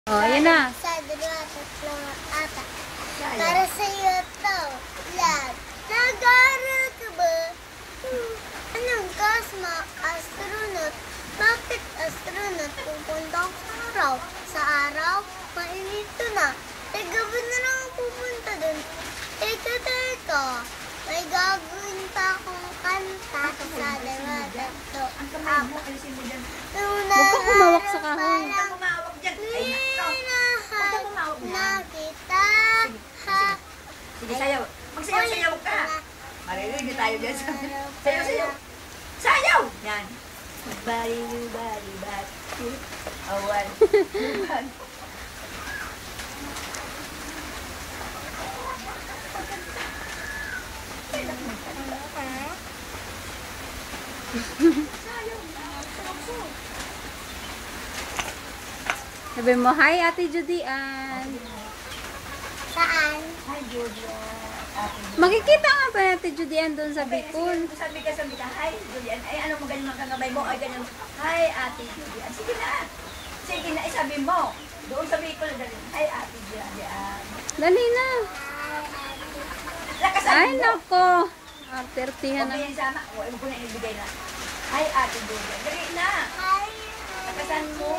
Oh, yun na. Sa dalawa, tatlo, apat. Para sa'yo to. Lag. Nag-aaral ka ba? Anong cosmo? Astronaut. Bakit astronaut? Pupunta ako sa araw. Sa araw? Mainit to na. Teka, ba na lang ako pupunta dun? Teka. May gagawin pa akong kanta sa dalawa, tatlo, apat. Huwag ka kumawak sa kahon. Kumawak dyan. Ay, nako. Huwag ka kumawak Na na. kita. Ha. Sige, sayaw. Magsayaw-sayaw ka. Maririnig tayo dyan. Sayaw-sayaw. Sayaw! Yan. Bari. Awan. Sabi mo, hi Ate Judy Ann. Saan? Hi, Julia. Makikita nga ba Ate Judy Ann doon sa Bicol? Sabi ka. Hi, Julian. Ay, ano mo ganyan magkakabay mo? Ay, ganyan. Hi, Ate Julian. Sige na, isabi mo. Doon sa Bicol, dali. Hi, Ate Julian. Dali na. Lakasan Ay, mo. nako. Artertihan na. Huwag yan sama. Huwag ko na ibigay na. Hi, Ate Julian. Dali na. Hi. Lakasan mo.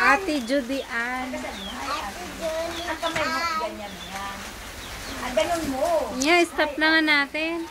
Ate Judy Ann. Lakasan mo. Hi, Ate Julian. Julie. Ang kamay mo, ganyan yan. Ganun mo. Yeah, stop na nga natin.